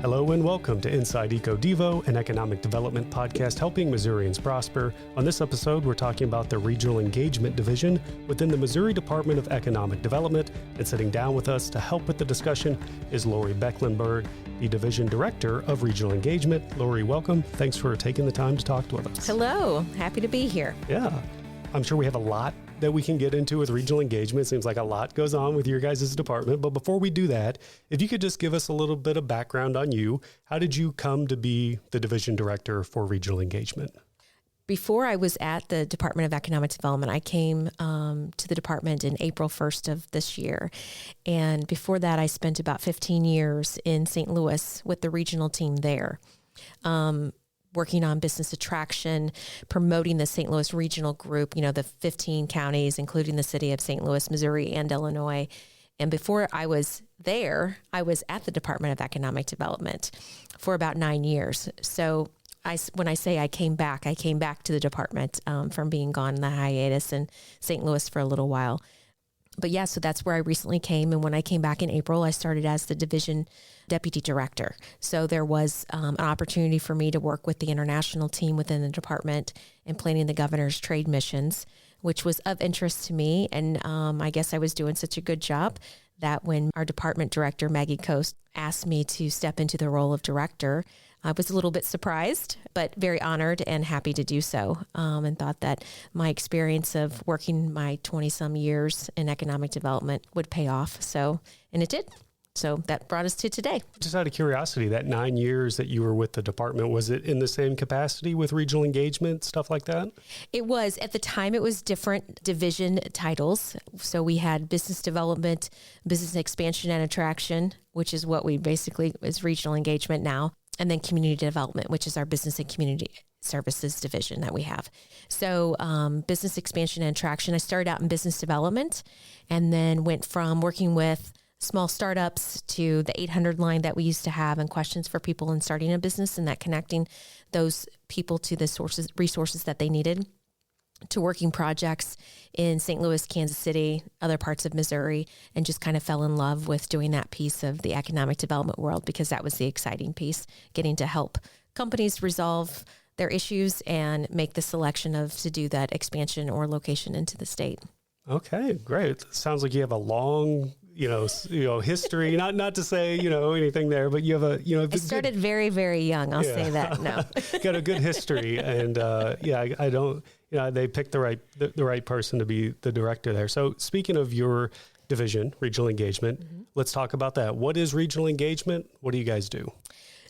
Hello and welcome to Inside Eco Devo, an economic development podcast helping Missourians prosper. On this episode, we're talking about the Regional Engagement Division within the Missouri Department of Economic Development. And sitting down with us to help with the discussion is Lori Becklenberg, the Division Director of Regional Engagement. Lori, welcome. Thanks for taking the time to talk with us. Hello. Happy to be here. Yeah. I'm sure we have a lot that we can get into with regional engagement. It seems like a lot goes on with your guys' department. But before we do that, if you could just give us a little bit of background on you. How did you come to be the division director for regional engagement? Before I was at the Department of Economic Development, I came to the department in April 1st of this year. And before that, I spent about 15 years in St. Louis with the regional team there. Working on business attraction, promoting the St. Louis regional group, the 15 counties, including the city of St. Louis, Missouri, and Illinois. And before I was there, I was at the Department of Economic Development for about 9 years. So when I say I came back to the department from being gone in the hiatus in St. Louis for a little while. But yeah, so that's where I recently came. And when I came back in April, I started as the division deputy director. So there was an opportunity for me to work with the international team within the department in planning the governor's trade missions, which was of interest to me. And I guess I was doing such a good job that when our department director, Maggie Coast, asked me to step into the role of director, I was a little bit surprised, but very honored and happy to do so, and thought that my experience of working my 20-some years in economic development would pay off. And it did. So that brought us to today. Just out of curiosity, that 9 years that you were with the department, was it in the same capacity with regional engagement, stuff like that? It was. At the time, it was different division titles. So we had business development, business expansion and attraction, which is what we basically is regional engagement now, and then community development, which is our business and community services division that we have. So business expansion and attraction, I started out in business development and then went from working with small startups to the 800 line that we used to have and questions for people in starting a business and that connecting those people to the resources that they needed, to working projects in St. Louis, Kansas City, other parts of Missouri, and just kind of fell in love with doing that piece of the economic development world because that was the exciting piece, getting to help companies resolve their issues and make the selection to do that expansion or location into the state. Okay, great. Sounds like you have a long history, not to say, anything there, but you have I started very, very young. I'll say that. No, got a good history. And I don't, they picked the right person to be the director there. So speaking of your division, regional engagement, Let's talk about that. What is regional engagement? What do you guys do?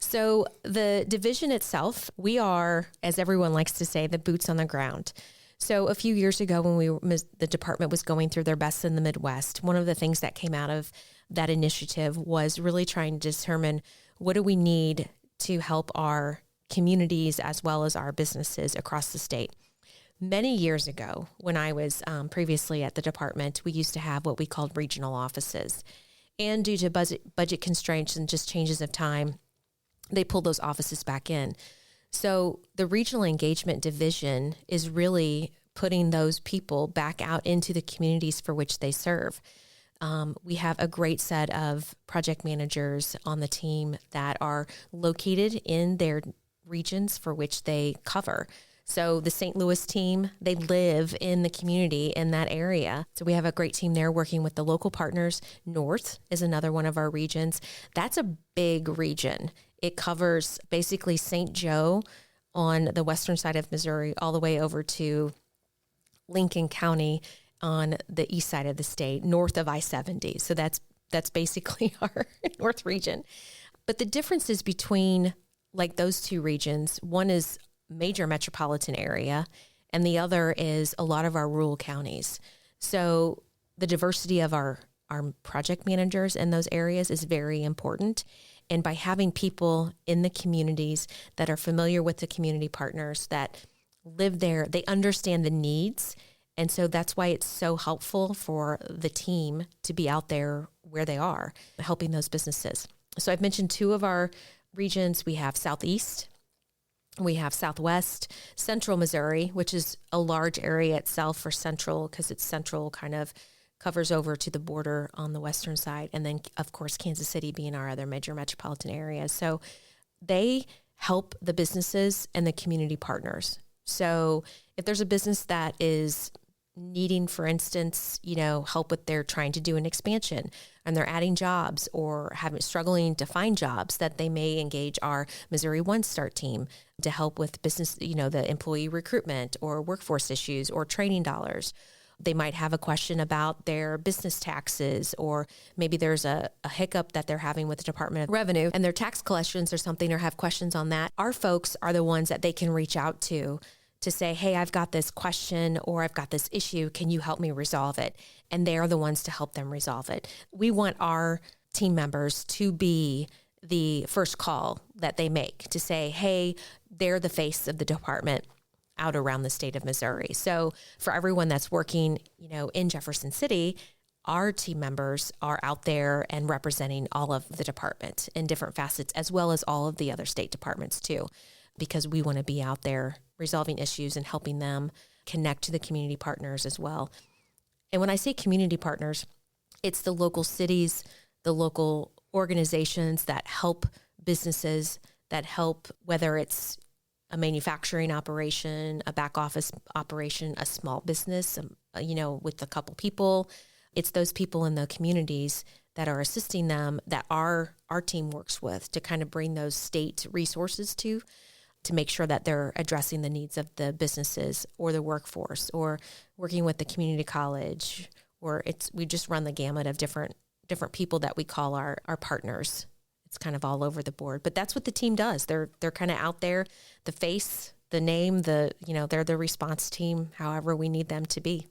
So the division itself, we are, as everyone likes to say, the boots on the ground. So a few years ago when the department was going through their Best in the Midwest, one of the things that came out of that initiative was really trying to determine what do we need to help our communities as well as our businesses across the state. Many years ago, when I was previously at the department, we used to have what we called regional offices. And due to budget constraints and just changes of time, they pulled those offices back in. So the regional engagement division is really putting those people back out into the communities for which they serve. We have a great set of project managers on the team that are located in their regions for which they cover. So the St. Louis team, they live in the community in that area. So we have a great team there working with the local partners. North is another one of our regions. That's a big region. It covers basically St. Joe on the western side of Missouri, all the way over to Lincoln County on the east side of the state, north of I-70. So that's basically our north region. But the differences between those two regions, one is major metropolitan area, and the other is a lot of our rural counties. So the diversity of our project managers in those areas is very important. And by having people in the communities that are familiar with the community partners that live there, they understand the needs. And so that's why it's so helpful for the team to be out there where they are, helping those businesses. So I've mentioned two of our regions. We have Southeast, we have Southwest, Central Missouri, which is a large area itself for Central because it's central kind of covers over to the border on the western side. And then, of course, Kansas City being our other major metropolitan area. So they help the businesses and the community partners. So if there's a business that is needing, for instance, help with their trying to do an expansion and they're adding jobs or struggling to find jobs, that they may engage our Missouri One Start team to help with business, the employee recruitment or workforce issues or training dollars. They might have a question about their business taxes, or maybe there's a hiccup that they're having with the Department of Revenue and their tax collections or something, or have questions on that. Our folks are the ones that they can reach out to say, hey, I've got this question or I've got this issue. Can you help me resolve it? And they are the ones to help them resolve it. We want our team members to be the first call that they make to say, hey, they're the face of the department out around the state of Missouri. So for everyone that's working, in Jefferson City, our team members are out there and representing all of the department in different facets, as well as all of the other state departments too, because we want to be out there resolving issues and helping them connect to the community partners as well. And when I say community partners, it's the local cities, the local organizations that help businesses, that help, whether it's a manufacturing operation, a back office operation, a small business, with a couple people. It's those people in the communities that are assisting them that our team works with to kind of bring those state resources to make sure that they're addressing the needs of the businesses or the workforce, or working with the community college, or we just run the gamut of different people that we call our partners. It's kind of all over the board, but that's what the team does. They're kind of out there, the face, the name, they're the response team, however we need them to be.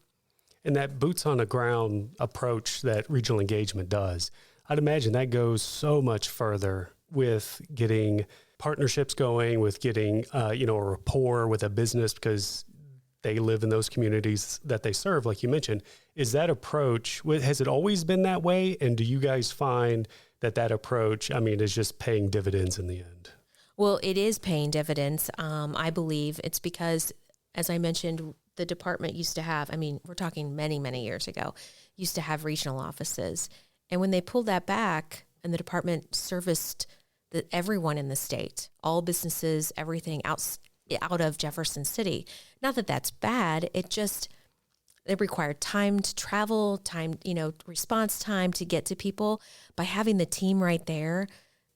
And that boots on the ground approach that regional engagement does, I'd imagine that goes so much further with getting partnerships going, with getting, a rapport with a business, because they live in those communities that they serve, like you mentioned. Is that approach, has it always been that way? And do you guys find that approach, is just paying dividends in the end? Well, it is paying dividends. I believe it's because, as I mentioned, the department used to have, we're talking many, many years ago, used to have regional offices. And when they pulled that back and the department serviced everyone in the state, all businesses, everything out of Jefferson City. Not that that's bad. It required time to travel, time, response time to get to people. By having the team right there,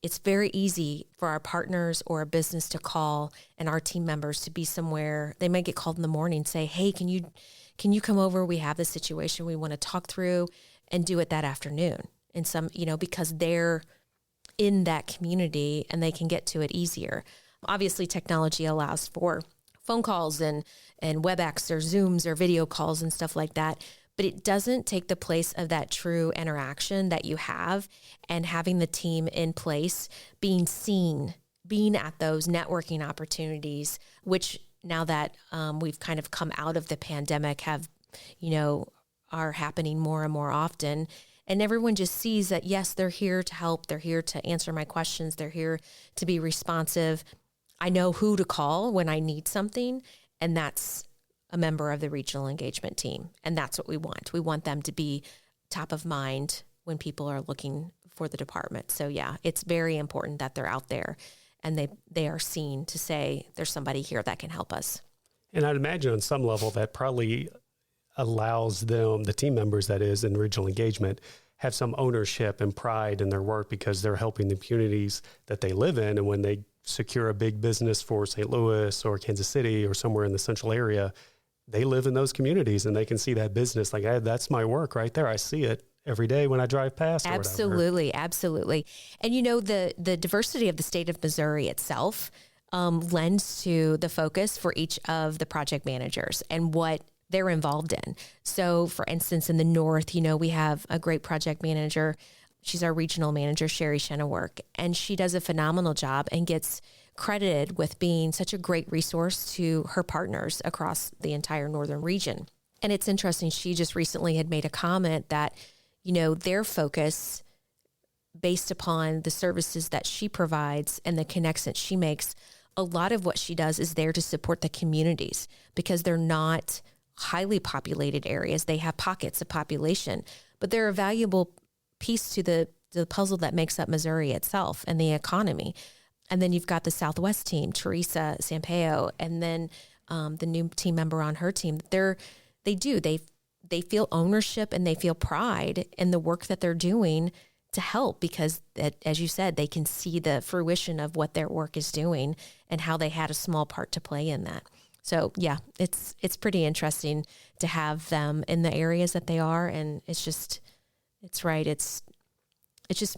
it's very easy for our partners or a business to call and our team members to be somewhere. They might get called in the morning, say, hey, can you come over? We have this situation we want to talk through, and do it that afternoon. And because they're in that community and they can get to it easier. Obviously, technology allows for phone calls and WebEx or Zooms or video calls and stuff like that, but it doesn't take the place of that true interaction that you have, and having the team in place, being seen, being at those networking opportunities, which now that we've kind of come out of the pandemic are happening more and more often. And everyone just sees that, yes, they're here to help. They're here to answer my questions. They're here to be responsive. I know who to call when I need something. And that's a member of the regional engagement team. And that's what we want. We want them to be top of mind when people are looking for the department. So yeah, it's very important that they're out there and they are seen to say, there's somebody here that can help us. And I'd imagine on some level that probably allows them, the team members that is in regional engagement, have some ownership and pride in their work, because they're helping the communities that they live in. And when they secure a big business for St. Louis or Kansas City or somewhere in the central area, they live in those communities and they can see that business like, hey, that's my work right there. I see it every day when I drive past. Absolutely. Absolutely. And the diversity of the state of Missouri itself lends to the focus for each of the project managers and what they're involved in. So for instance, in the North, we have a great project manager. She's our regional manager, Sherry Shenawork, and she does a phenomenal job and gets credited with being such a great resource to her partners across the entire northern region. And it's interesting, she just recently had made a comment that, their focus based upon the services that she provides and the connections she makes, a lot of what she does is there to support the communities, because they're not highly populated areas. They have pockets of population, but they're a valuable piece to the puzzle that makes up Missouri itself and the economy. And then you've got the Southwest team, Teresa Sampaio, and then the new team member on her team. They feel ownership and they feel pride in the work that they're doing to help, because as you said, they can see the fruition of what their work is doing and how they had a small part to play in that. So yeah, it's pretty interesting to have them in the areas that they are. And it just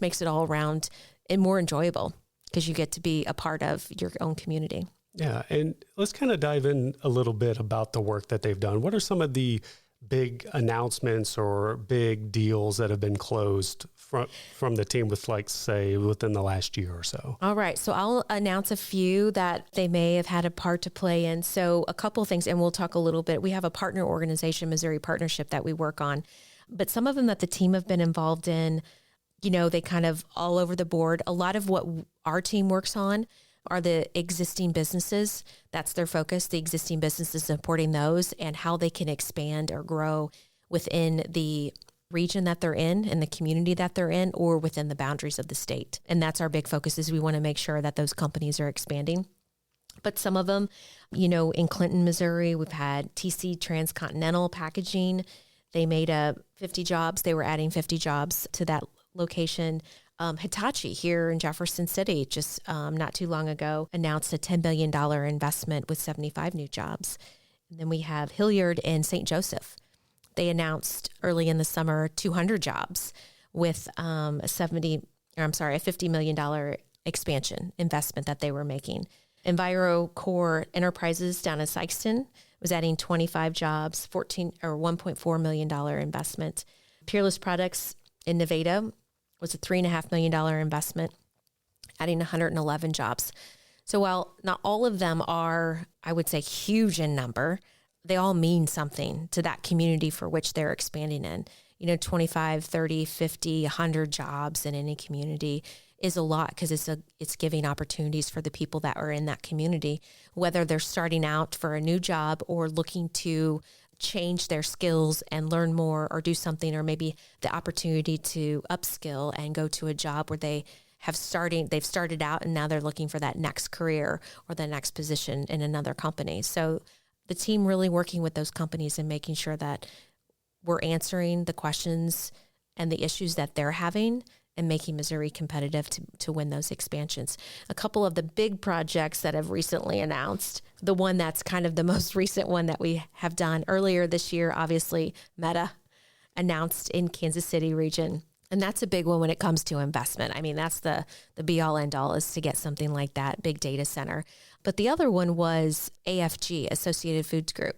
makes it all around and more enjoyable because you get to be a part of your own community. Yeah. And let's kind of dive in a little bit about the work that they've done. What are some of the big announcements or big deals that have been closed from the team with, like, say, within the last year or so? All right. So I'll announce a few that they may have had a part to play in. So a couple of things, and we'll talk a little bit. We have a partner organization, Missouri Partnership, that we work on, but some of them that the team have been involved in, they kind of all over the board. A lot of what our team works on are the existing businesses. That's their focus, the existing businesses, supporting those and how they can expand or grow within the region that they're in and the community that they're in, or within the boundaries of the state. And that's our big focus, is we want to make sure that those companies are expanding. But some of them, in Clinton, Missouri, we've had TC Transcontinental Packaging. They made 50 jobs. They were adding 50 jobs to that location. Hitachi here in Jefferson City just not too long ago announced a $10 billion investment with 75 new jobs. And then we have Hilliard in St. Joseph. They announced early in the summer 200 jobs with a $50 million expansion investment that they were making. EnviroCore Enterprises down in Sykeston was adding 25 jobs, $1.4 million investment. Peerless Products in Nevada was a $3.5 million investment, adding 111 jobs. So while not all of them are, I would say, huge in number, they all mean something to that community for which they're expanding in. 25, 30, 50, 100 jobs in any community is a lot, because it's giving opportunities for the people that are in that community, whether they're starting out for a new job or looking to change their skills and learn more or do something, or maybe the opportunity to upskill and go to a job where they've started out and now they're looking for that next career or the next position in another company. So the team really working with those companies and making sure that we're answering the questions and the issues that they're having and making Missouri competitive to win those expansions. A couple of the big projects that have recently announced, the one that's kind of the most recent one that we have done earlier this year, obviously Meta announced in Kansas City region. And that's a big one when it comes to investment. I mean, that's the be all end all, is to get something like that, big data center. But the other one was AFG, Associated Foods Group.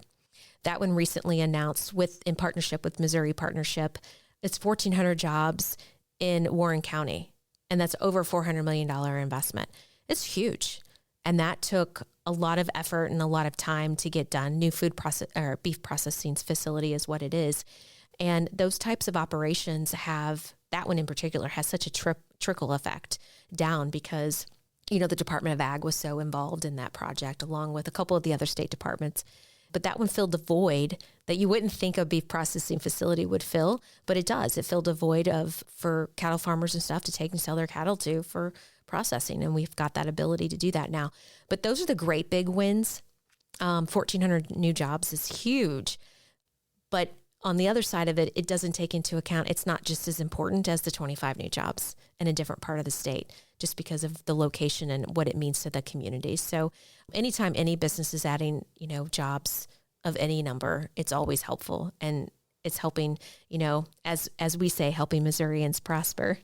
That one recently announced in partnership with Missouri Partnership. It's 1,400 jobs in Warren County, and that's over $400 million investment. It's huge. And that took a lot of effort and a lot of time to get done. New beef processing facility is what it is. And those types of operations that one in particular has such a trickle effect down, because, the Department of Ag was so involved in that project, along with a couple of the other state departments. But that one filled the void that you wouldn't think a beef processing facility would fill, but it does. It filled a void for cattle farmers and stuff to take and sell their cattle to for processing. And we've got that ability to do that now. But those are the great big wins. 1,400 new jobs is huge. But on the other side of it, it doesn't take into account, it's not just as important as the 25 new jobs in a different part of the state, just because of the location and what it means to the community. So anytime any business is adding, jobs of any number, it's always helpful. And it's helping, as we say, helping Missourians prosper.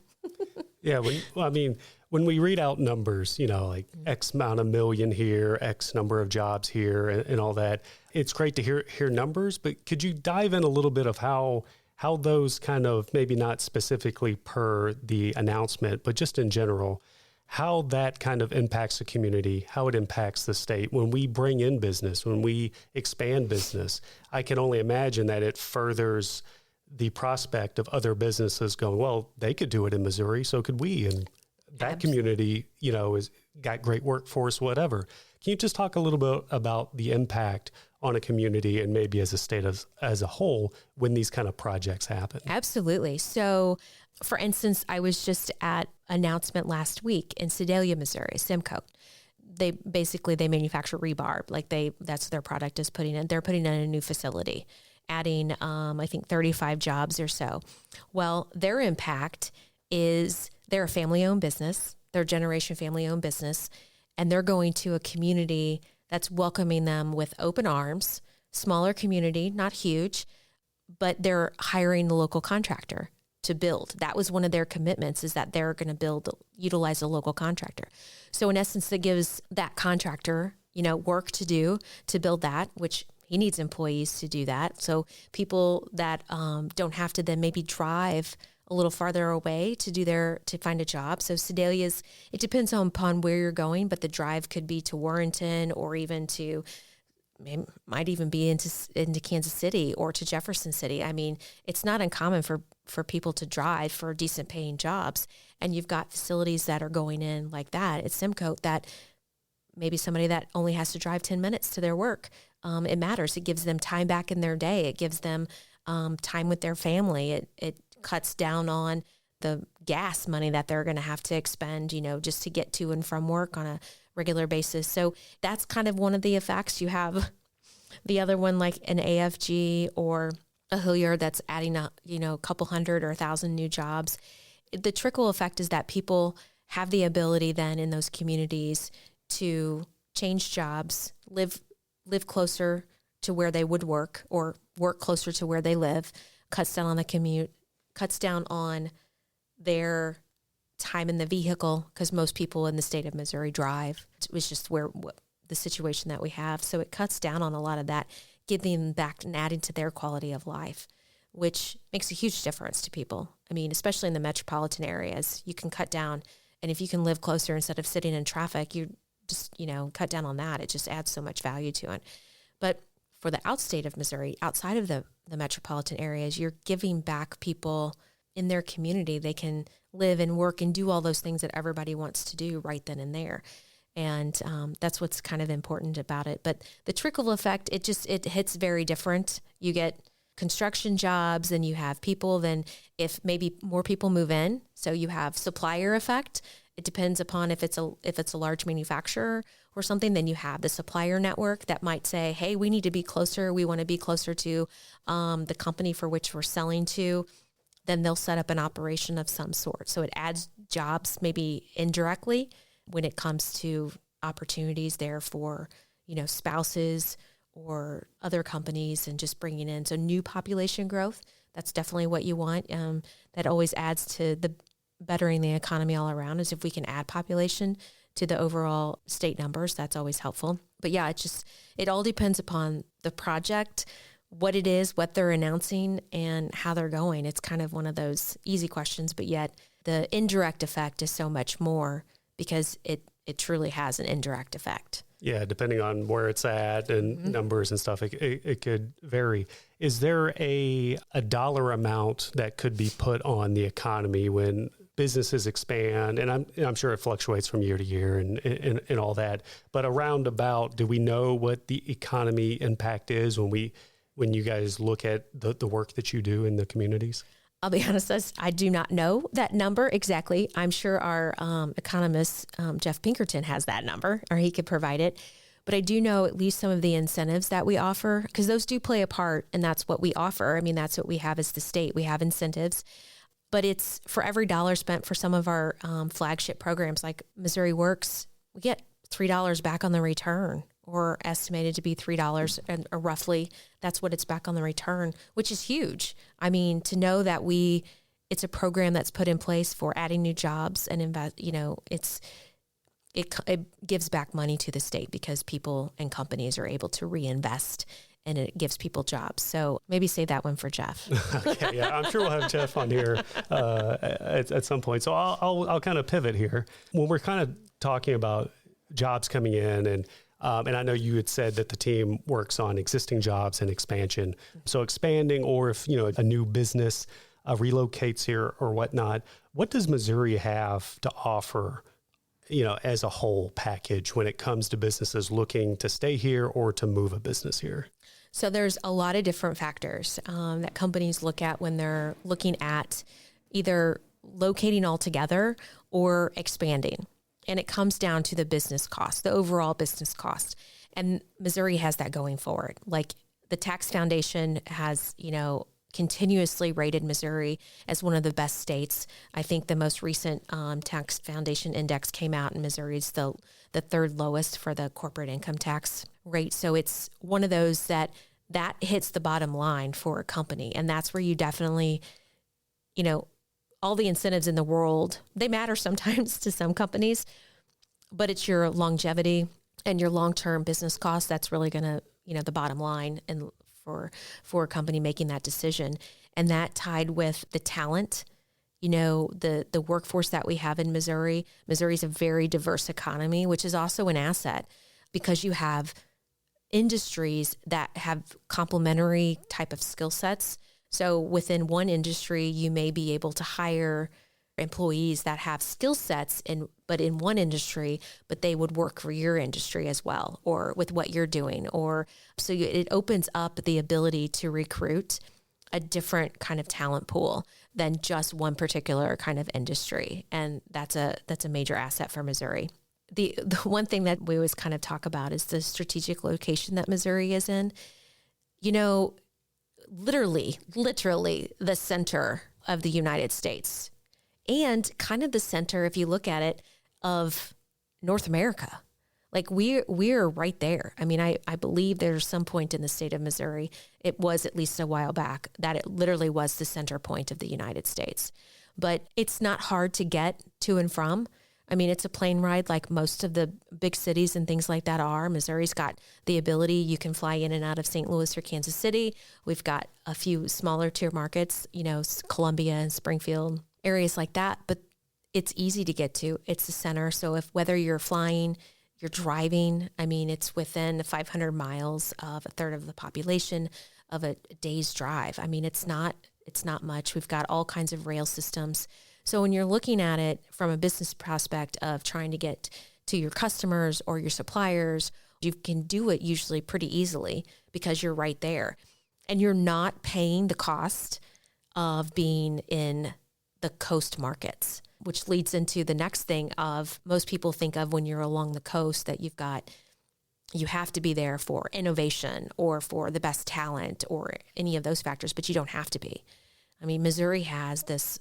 Yeah. When we read out numbers, like X amount of million here, X number of jobs here, and all that, it's great to hear numbers, but could you dive in a little bit of how those kind of, maybe not specifically per the announcement, but just in general, how that kind of impacts the community, how it impacts the state when we bring in business, when we expand business? I can only imagine that it furthers the prospect of other businesses going, well, they could do it in Missouri, so could we. And that community, is got great workforce, whatever. Can you just talk a little bit about the impact on a community and maybe as a state as a whole when these kind of projects happen? Absolutely. So, for instance, I was just at announcement last week in Sedalia, Missouri, Simcoe. They manufacture rebar. That's their product is putting in. They're putting in a new facility, adding, I think 35 jobs or so. Well, their impact is they're a family-owned business. They're a generation family-owned business, and they're going to a community that's welcoming them with open arms, smaller community, not huge, but they're hiring the local contractor to build. That was one of their commitments, is that they're going to utilize a local contractor. So in essence, that gives that contractor, work to do to build that, which he needs employees to do that. So people that don't have to then maybe drive a little farther away to find a job. So Sedalia's, it depends upon where you're going, but the drive could be to Warrenton or even might even be into Kansas City or to Jefferson City. I mean, it's not uncommon for people to drive for decent paying jobs. And you've got facilities that are going in like that at Simcoe that maybe somebody that only has to drive 10 minutes to their work. It matters. It gives them time back in their day. It gives them time with their family. It cuts down on the gas money that they're going to have to expend, just to get to and from work on a regular basis. So that's kind of one of the effects. You have the other one, like an AFG or a Hilliard, that's adding a couple hundred or 1,000 new jobs. The trickle effect is that people have the ability then in those communities to change jobs, live closer to where they would work or work closer to where they live, cuts down on the commute, cuts down on their time in the vehicle, because most people in the state of Missouri drive. It was just the situation that we have. So it cuts down on a lot of that, giving them back and adding to their quality of life, which makes a huge difference to people. I mean, especially in the metropolitan areas, you can cut down. And if you can live closer instead of sitting in traffic, you just, cut down on that. It just adds so much value to it. But for the outstate of Missouri, outside of the metropolitan areas, you're giving back people in their community. They can live and work and do all those things that everybody wants to do right then and there. And that's what's kind of important about it. But the trickle effect, it hits very different. You get construction jobs and you have people, then if maybe more people move in, so you have supplier effect. It depends upon if it's a large manufacturer or something, then you have the supplier network that might say, hey, we need to be closer. We want to be closer to the company for which we're selling to. Then they'll set up an operation of some sort. So it adds jobs maybe indirectly when it comes to opportunities there for, spouses or other companies, and just bringing in. So new population growth, that's definitely what you want. That always adds to the bettering the economy all around, is if we can add population to the overall state numbers, that's always helpful. But yeah, it all depends upon the project, what it is, what they're announcing, and how they're going. It's kind of one of those easy questions, but yet the indirect effect is so much more, because it truly has an indirect effect. Yeah, depending on where it's at and numbers and stuff, it could vary. Is there a dollar amount that could be put on the economy when businesses expand? And I'm sure it fluctuates from year to year and all that. But around about, do we know what the economy impact is when you guys look at the work that you do in the communities? I'll be honest, I do not know that number exactly. I'm sure our economist, Jeff Pinkerton, has that number, or he could provide it. But I do know at least some of the incentives that we offer, because those do play a part, and that's what we offer. I mean, that's what we have as the state. We have incentives. But it's for every dollar spent for some of our flagship programs like Missouri Works, we get $3 back on the return, or estimated to be $3, or roughly that's what it's back on the return, which is huge. I mean, to know that it's a program that's put in place for adding new jobs and invest, it gives back money to the state, because people and companies are able to reinvest, and it gives people jobs. So maybe save that one for Jeff. Okay, yeah, I'm sure we'll have Jeff on here at some point. So I'll kind of pivot here. When we're kind of talking about jobs coming in, and I know you had said that the team works on existing jobs and expansion. So expanding, or if a new business relocates here or whatnot, what does Missouri have to offer, as a whole package when it comes to businesses looking to stay here or to move a business here? So there's a lot of different factors that companies look at when they're looking at either locating altogether or expanding. And it comes down to the business cost, the overall business cost. And Missouri has that going forward. Like the Tax Foundation has, continuously rated Missouri as one of the best states. I think the most recent Tax Foundation index came out, and Missouri is the third lowest for the corporate income tax rate. So it's one of those that hits the bottom line for a company. And that's where you definitely, all the incentives in the world, they matter sometimes to some companies, but it's your longevity and your long-term business costs that's really going to, the bottom line and for a company making that decision. And that tied with the talent, the workforce that we have in Missouri. Missouri is a very diverse economy, which is also an asset because you have industries that have complementary type of skill sets. So within one industry, you may be able to hire employees that have skill sets but in one industry, but they would work for your industry as well, or with what you're doing. It opens up the ability to recruit a different kind of talent pool than just one particular kind of industry. And that's a major asset for Missouri. The one thing that we always kind of talk about is the strategic location that Missouri is in. Literally the center of the United States, and kind of the center, if you look at it, of North America. Like we're right there. I mean, I believe there's some point in the state of Missouri, it was at least a while back, that it literally was the center point of the United States. But it's not hard to get to and from. I mean, it's a plane ride like most of the big cities and things like that are. Missouri's got the ability, you can fly in and out of St. Louis or Kansas City. We've got a few smaller tier markets, Columbia and Springfield, areas like that, but it's easy to get to. It's the center. So whether you're flying, you're driving, I mean, it's within 500 miles of a third of the population of a day's drive. I mean, it's not much. We've got all kinds of rail systems. So when you're looking at it from a business prospect of trying to get to your customers or your suppliers, you can do it usually pretty easily because you're right there. And you're not paying the cost of being in the coast markets, which leads into the next thing of most people think of when you're along the coast that you have to be there for innovation or for the best talent or any of those factors, but you don't have to be. I mean, Missouri has this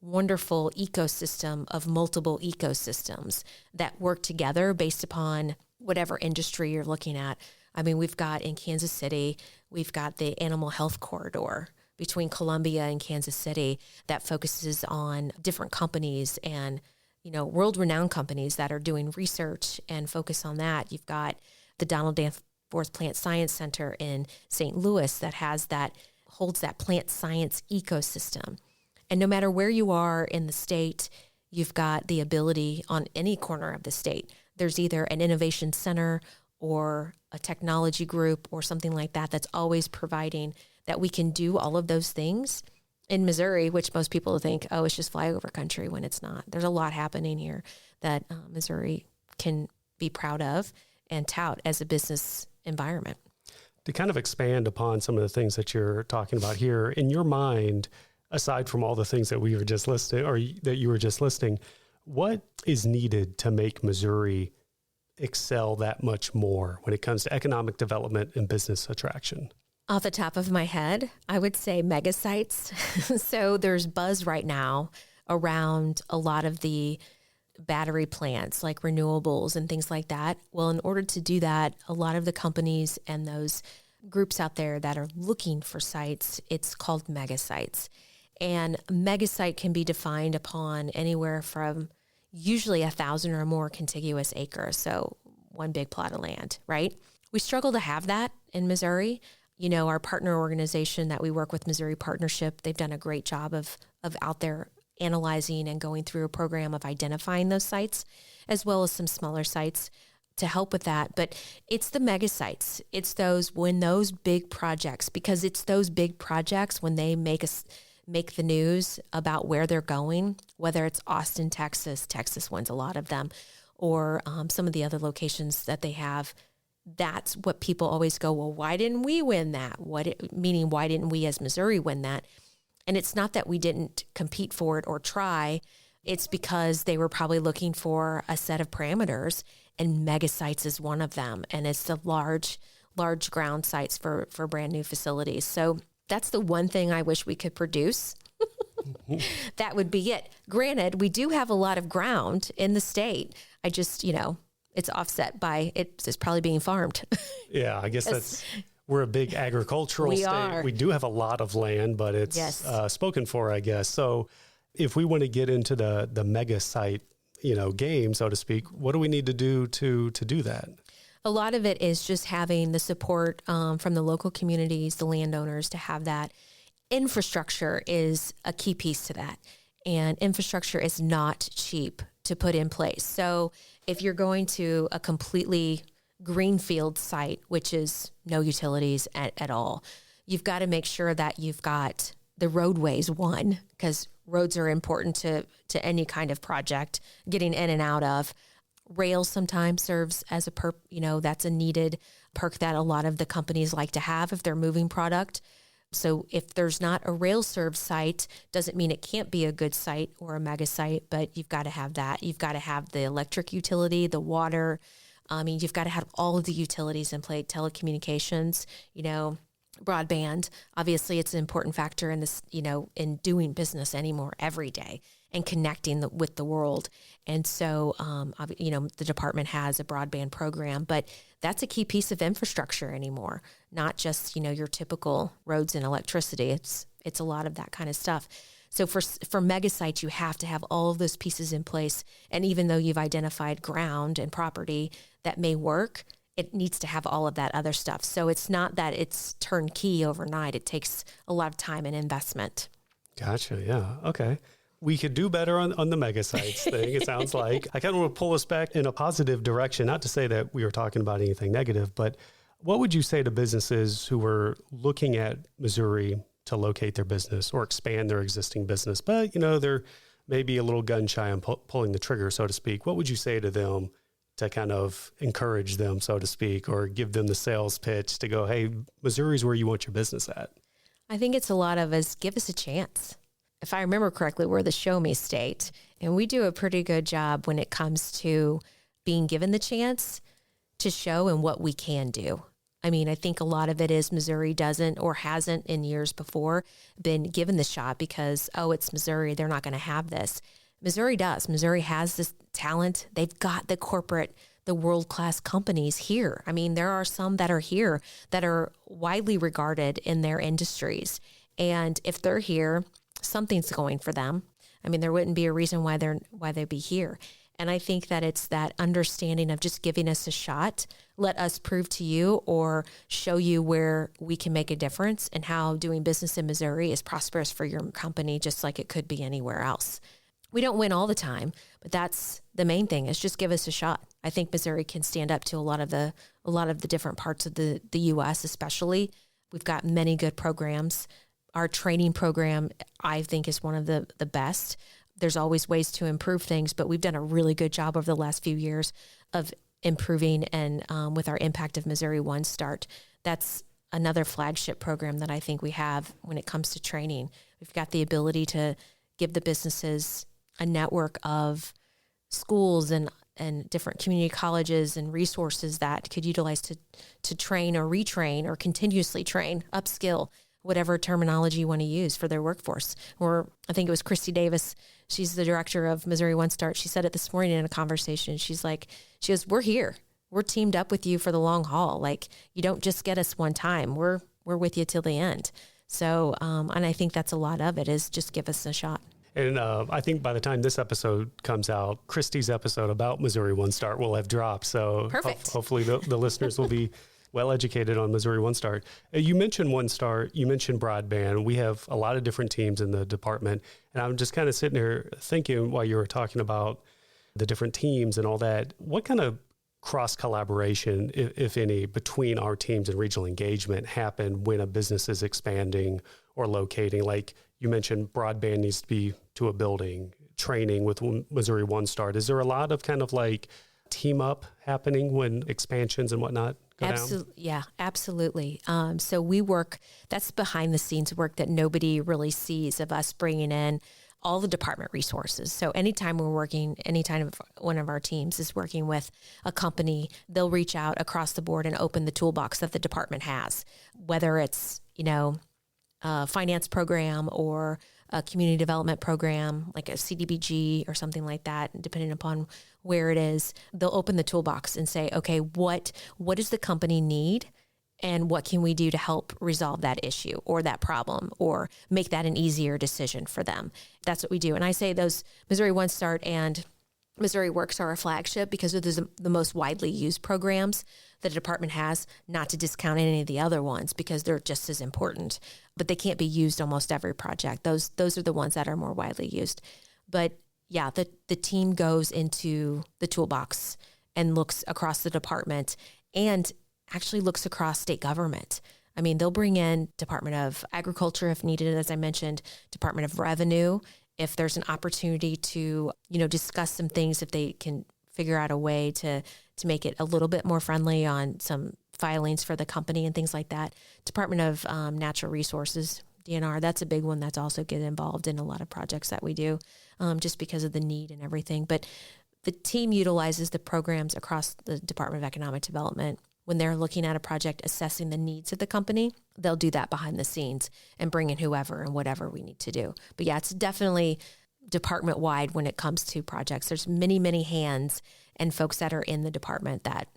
wonderful ecosystem of multiple ecosystems that work together based upon whatever industry you're looking at. I mean, we've got in Kansas City, we've got the animal health corridor between Columbia and Kansas City that focuses on different companies and, world-renowned companies that are doing research and focus on that. You've got the Donald Danforth Plant Science Center in St. Louis that holds that plant science ecosystem. And no matter where you are in the state, you've got the ability on any corner of the state. There's either an innovation center or a technology group or something like that that's always providing that we can do all of those things in Missouri, which most people think, oh, it's just flyover country, when it's not. There's a lot happening here that Missouri can be proud of and tout as a business environment. To kind of expand upon some of the things that you're talking about here, in your mind, aside from all the things that we were just listing or that you were just listing, what is needed to make Missouri excel that much more when it comes to economic development and business attraction? Off the top of my head, I would say mega sites. So there's buzz right now around a lot of the battery plants like renewables and things like that. Well, in order to do that, a lot of the companies and those groups out there that are looking for sites, it's called mega sites. And mega site can be defined upon anywhere from usually 1,000 or more contiguous acres. So one big plot of land, right? We struggle to have that in Missouri. Our partner organization that we work with, Missouri Partnership, they've done a great job of out there analyzing and going through a program of identifying those sites, as well as some smaller sites to help with that. But it's the mega sites. It's those big projects, because it's those big projects when they make the news about where they're going, whether it's Austin, Texas wins a lot of them, or some of the other locations that they have. that's what people always go, well, why didn't we win that? Meaning, why didn't we as Missouri win that? And it's not that we didn't compete for it or try. It's because they were probably looking for a set of parameters, and mega sites is one of them. And it's the large ground sites for brand new facilities. So that's the one thing I wish we could produce. That would be it. Granted, we do have a lot of ground in the state. I just, it's offset by it's probably being farmed. Yeah, I guess we're a big agricultural state. We do have a lot of land, but it's spoken for, I guess. So if we want to get into the mega site, game, so to speak, what do we need to do to do that? A lot of it is just having the support from the local communities, the landowners, to have that. Infrastructure is a key piece to that. And infrastructure is not cheap to put in place. So if you're going to a completely greenfield site, which is no utilities at all, you've got to make sure that you've got the roadways, one, because roads are important to any kind of project, getting in and out of. Rail sometimes serves as that's a needed perk that a lot of the companies like to have if they're moving product. So if there's not a rail served site, doesn't mean it can't be a good site or a mega site, but you've got to have that. You've got to have the electric utility, the water. You've got to have all of the utilities in play, telecommunications, broadband. Obviously, it's an important factor in this, in doing business anymore every day and connecting with the world. And so, the department has a broadband program, but that's a key piece of infrastructure anymore, not just, your typical roads and electricity. It's a lot of that kind of stuff. So for mega sites, you have to have all of those pieces in place. And even though you've identified ground and property that may work, it needs to have all of that other stuff. So it's not that it's turnkey overnight. It takes a lot of time and investment. Gotcha. Yeah. Okay. We could do better on the mega sites thing, it sounds like. I kind of want to pull us back in a positive direction, not to say that we were talking about anything negative, but what would you say to businesses who were looking at Missouri to locate their business or expand their existing business, but, they're maybe a little gun shy on pulling the trigger, so to speak? What would you say to them to kind of encourage them, so to speak, or give them the sales pitch to go, hey, Missouri's where you want your business at? I think it's a lot of us, give us a chance. If I remember correctly, we're the show me state, and we do a pretty good job when it comes to being given the chance to show and what we can do. I think a lot of it is Missouri doesn't or hasn't in years before been given the shot because, it's Missouri, they're not going to have this. Missouri does. Missouri has this talent. They've got the world-class companies here. There are some that are here that are widely regarded in their industries. And if they're here, something's going for them. There wouldn't be a reason why they'd be here. And I think that it's that understanding of just giving us a shot. Let us prove to you or show you where we can make a difference and how doing business in Missouri is prosperous for your company, just like it could be anywhere else. We don't win all the time, but that's the main thing, is just give us a shot. I think Missouri can stand up to a lot of the different parts of the U.S. especially. We've got many good programs. Our training program, I think, is one of the best. There's always ways to improve things, but we've done a really good job over the last few years of improving, and with our Impact of Missouri One Start. That's another flagship program that I think we have when it comes to training. We've got the ability to give the businesses a network of schools and different community colleges and resources that could utilize to train or retrain or continuously train, upskill, whatever terminology you want to use for their workforce. Or I think it was Christy Davis. She's the director of Missouri One Start. She said it this morning in a conversation. She goes, we're here. We're teamed up with you for the long haul. Like, you don't just get us one time. We're with you till the end. So, and I think that's a lot of it, is just give us a shot. And I think by the time this episode comes out, Christy's episode about Missouri One Start will have dropped. So hopefully the listeners will be well educated on Missouri One Start. You mentioned One Start, you mentioned broadband. We have a lot of different teams in the department. And I'm just kind of sitting here thinking, while you were talking about the different teams and all that, what kind of cross collaboration, if any, between our teams and regional engagement happen when a business is expanding or locating? Like you mentioned, broadband needs to be to a building, training with Missouri One Start. Is there a lot of kind of like team up happening when expansions and whatnot go down? Absolutely. Yeah, absolutely. So we work, that's behind the scenes work that nobody really sees of us bringing in all the department resources. So anytime one of our teams is working with a company, they'll reach out across the board and open the toolbox that the department has, whether it's, a finance program or a community development program, like a CDBG or something like that, depending upon where it is. They'll open the toolbox and say, okay, what does the company need? And what can we do to help resolve that issue or that problem or make that an easier decision for them? That's what we do. And I say those Missouri One Start and Missouri Works are a flagship because they're the most widely used programs that a department has, not to discount any of the other ones because they're just as important, but they can't be used almost every project. Those are the ones that are more widely used. But yeah, the team goes into the toolbox and looks across the department and actually looks across state government. I mean, they'll bring in Department of Agriculture if needed, as I mentioned, Department of Revenue, if there's an opportunity to, discuss some things, if they can figure out a way to make it a little bit more friendly on some filings for the company and things like that. Department of Natural Resources, DNR, that's a big one that's also get involved in a lot of projects that we do just because of the need and everything. But the team utilizes the programs across the Department of Economic Development. When they're looking at a project, assessing the needs of the company, they'll do that behind the scenes and bring in whoever and whatever we need to do. But yeah, it's definitely department wide when it comes to projects. There's many, many hands and folks that are in the department that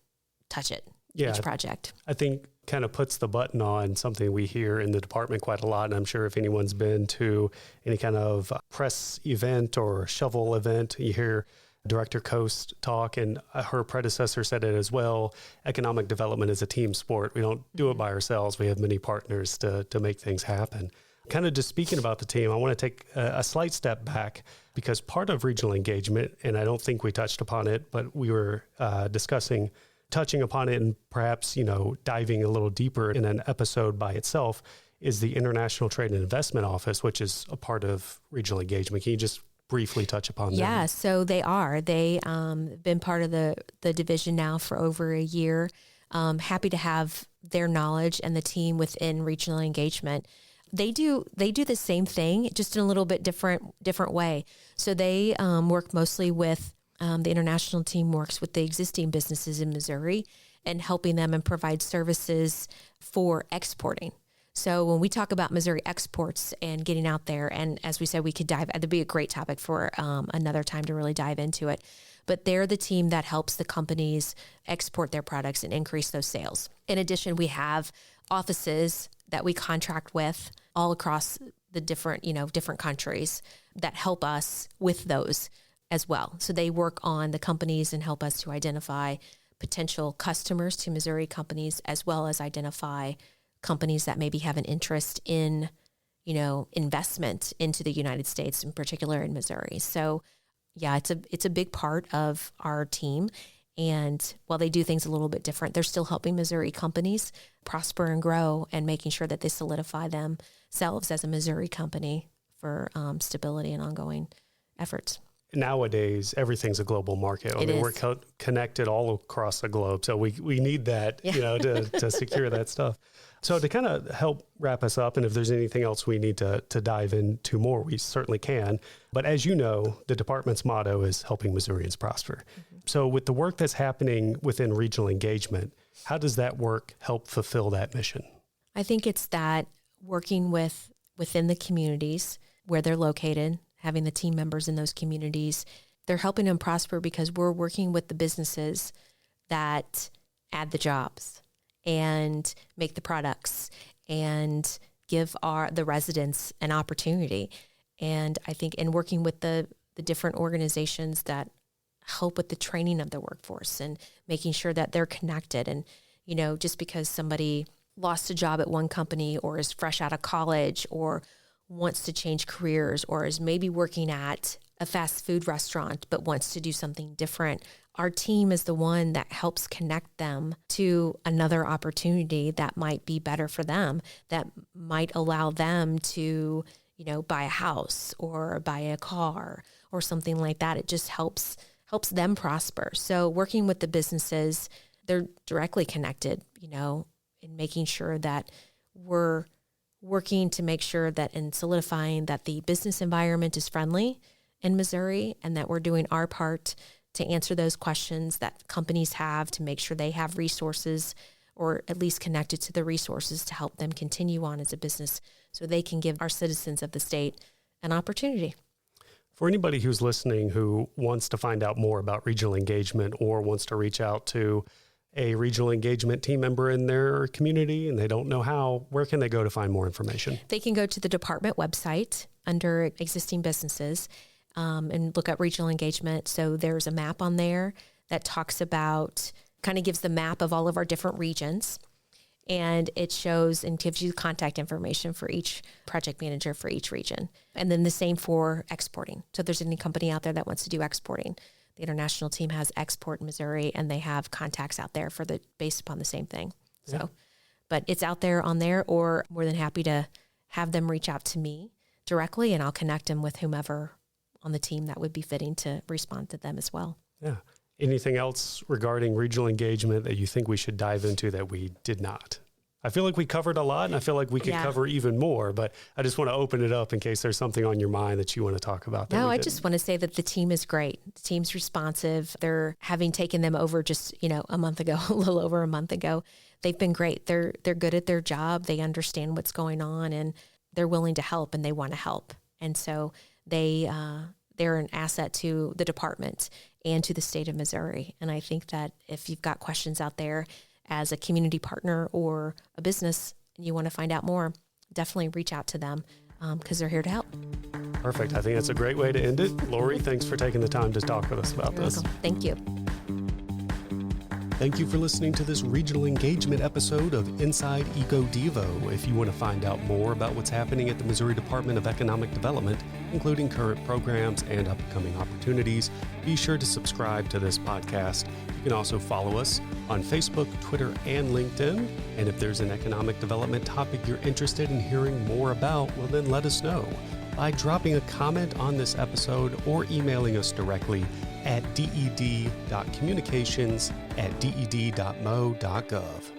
touch it, each project. I think kind of puts the button on something we hear in the department quite a lot. And I'm sure if anyone's been to any kind of press event or shovel event, you hear Director Coast talk, and her predecessor said it as well. Economic development is a team sport. We don't do it by ourselves. We have many partners to make things happen. Kind of just speaking about the team, I want to take a slight step back because part of regional engagement, and I don't think we touched upon it, but we were touching upon it and perhaps, diving a little deeper in an episode by itself, is the International Trade and Investment Office, which is a part of regional engagement. Can you just briefly touch upon that? Yeah, so they are. They been part of the division now for over a year. Happy to have their knowledge and the team within regional engagement. They do the same thing, just in a little bit different way. So they work mostly with the international team works with the existing businesses in Missouri and helping them and provide services for exporting. So when we talk about Missouri exports and getting out there, and as we said, we could that'd be a great topic for another time to really dive into it. But they're the team that helps the companies export their products and increase those sales. In addition, we have offices that we contract with all across the different countries that help us with those as well. So they work on the companies and help us to identify potential customers to Missouri companies, as well as identify companies that maybe have an interest in, investment into the United States, in particular in Missouri. So yeah, it's a big part of our team. And while they do things a little bit different, they're still helping Missouri companies prosper and grow and making sure that they solidify themselves as a Missouri company for stability and ongoing efforts. Nowadays, everything's a global market. We're connected all across the globe. So we need that, to secure that stuff. So to kind of help wrap us up, and if there's anything else we need to dive into more, we certainly can. But as you know, the department's motto is helping Missourians prosper. Mm-hmm. So with the work that's happening within regional engagement, how does that work help fulfill that mission? I think it's that working within the communities where they're located, having the team members in those communities, they're helping them prosper because we're working with the businesses that add the jobs and make the products and give the residents an opportunity. And I think in working with the different organizations that help with the training of the workforce and making sure that they're connected. And, just because somebody lost a job at one company or is fresh out of college or wants to change careers or is maybe working at a fast food restaurant but wants to do something different, our team is the one that helps connect them to another opportunity that might be better for them, that might allow them to, buy a house or buy a car or something like that. It just helps them prosper. So working with the businesses they're directly connected, in making sure that we're working to make sure that in solidifying that the business environment is friendly in Missouri, and that we're doing our part to answer those questions that companies have, to make sure they have resources, or at least connected to the resources to help them continue on as a business, so they can give our citizens of the state an opportunity. For anybody who's listening who wants to find out more about regional engagement or wants to reach out to a regional engagement team member in their community and they don't know how, where can they go to find more information? They can go to the department website under existing businesses and look at regional engagement. So there's a map on there that talks about, kind of gives the map of all of our different regions. And it shows and gives you contact information for each project manager for each region. And then the same for exporting. So if there's any company out there that wants to do exporting, the international team has export in Missouri, and they have contacts out there based upon the same thing. Yeah. So, but it's out there on there, or more than happy to have them reach out to me directly, and I'll connect them with whomever on the team that would be fitting to respond to them as well. Yeah. Anything else regarding regional engagement that you think we should dive into that we did not? I feel like we covered a lot, and I feel like we could cover even more, but I just want to open it up in case there's something on your mind that you want to talk about. No, I just want to say that the team is great. The team's responsive. They're, having taken them over just, a month ago, a little over a month ago, they've been great. They're good at their job. They understand what's going on, and they're willing to help, and they want to help. And so they're an asset to the department and to the state of Missouri. And I think that if you've got questions out there as a community partner or a business and you want to find out more, definitely reach out to them because they're here to help. Perfect. I think that's a great way to end it. Lori, thanks for taking the time to talk with us about You're this. welcome. Thank you. Thank you for listening to this regional engagement episode of Inside EcoDevo. If you want to find out more about what's happening at the Missouri Department of Economic Development, including current programs and upcoming opportunities, be sure to subscribe to this podcast. You can also follow us on Facebook, Twitter, and LinkedIn. And if there's an economic development topic you're interested in hearing more about, well, then let us know by dropping a comment on this episode or emailing us directly at ded.communications@ded.mo.gov.